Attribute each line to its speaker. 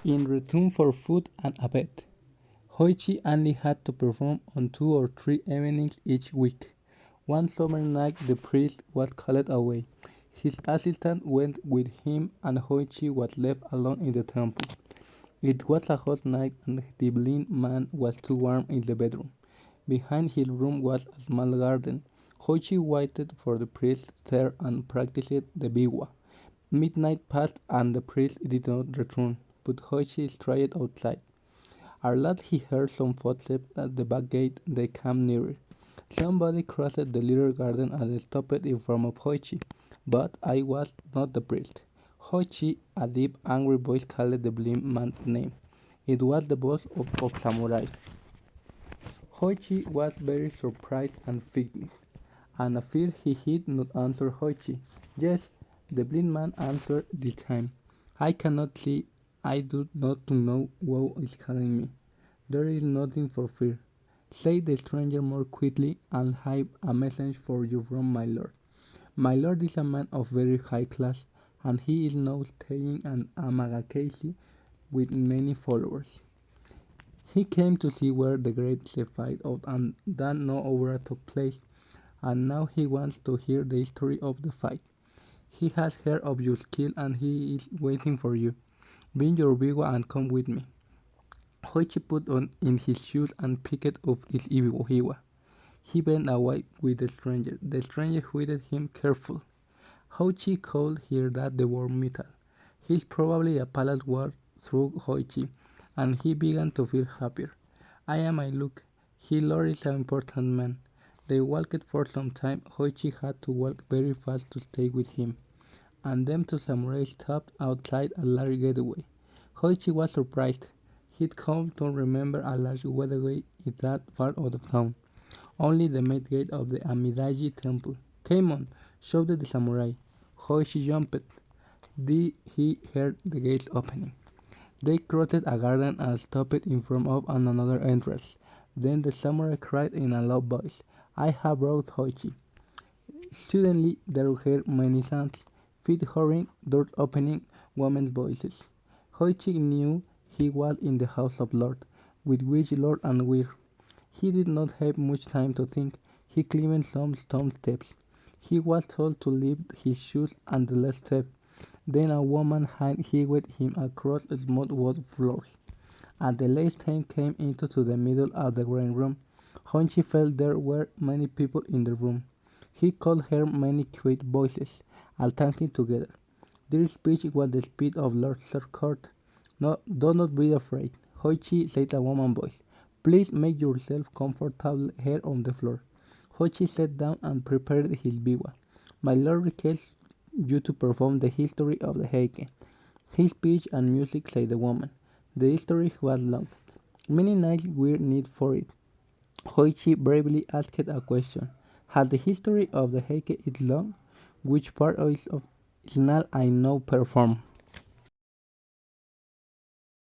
Speaker 1: In return for food and a bed, Hoichi only had to perform on 2 or 3 evenings each week. One summer night the priest was called away. His assistant went with him and Hoichi was left alone in the temple. It was a hot night and the blind man was too warm in the bedroom. Behind his room was a small garden. Hoichi waited for the priest there and practiced the biwa. Midnight passed and the priest did not return, but Hoichi strayed outside. At last he heard some footsteps at the back gate. They came nearer. Somebody crossed the little garden and stopped in front of Hoichi, but I was not the priest. Hoichi, a deep, angry voice called the blind man's name. It was the boss of samurai. Hoichi was very surprised and frightened, and afraid he did not answer Hoichi. Yes, the blind man answered this time. I cannot see. I do not know who is calling me. There is nothing for fear, said the stranger more quickly, and have a message for you from my lord. My lord is a man of very high class, and he is now staying in Amagakesi with many followers. He came to see where the great fight out and that no overthrow took place, and now he wants to hear the history of the fight. He has heard of your skill and he is waiting for you. Bring your biwa and come with me. Hoichi put on in his shoes and picked up his biwa. He bent away with the stranger. The stranger hurried him careful. Hoichi could hear that the word metal. He's probably a palace word through Hoichi, and he began to feel happier. I am I look. He Lord is an important man. They walked for some time. Hoichi had to walk very fast to stay with him, and then two samurai stopped outside a large gateway. Hoichi was surprised. He'd come to remember a large gateway in that part of the town. Only the main gate of the Amidaji temple. Come on, shouted the samurai. Hoichi jumped. He heard the gates opening. They crossed a garden and stopped in front of another entrance. Then the samurai cried in a loud voice, I have brought Hoichi. Suddenly there were many sounds, feet hurrying, doors opening, women's voices. Hoichi knew he was in the house of Lord, with which Lord and Weir. He did not have much time to think. He climbed some stone steps. He was told to lift his shoes and the last step. Then a woman had hewed him across smooth wood floors. At the last time came into the middle of the great room. Honchi felt there were many people in the room. He could hear many quiet voices, all talking together. Their speech was the speech of Lord Sir Court. No, do not be afraid, Hoichi said a woman's voice. Please make yourself comfortable here on the floor. Hoichi sat down and prepared his biwa. My lord requests you to perform the history of the heike. His speech and music, said the woman. The history was long. Many nights were needed for it. Hoichi bravely asked a question. Has the history of the heike is long? Which part of it is not I know perform?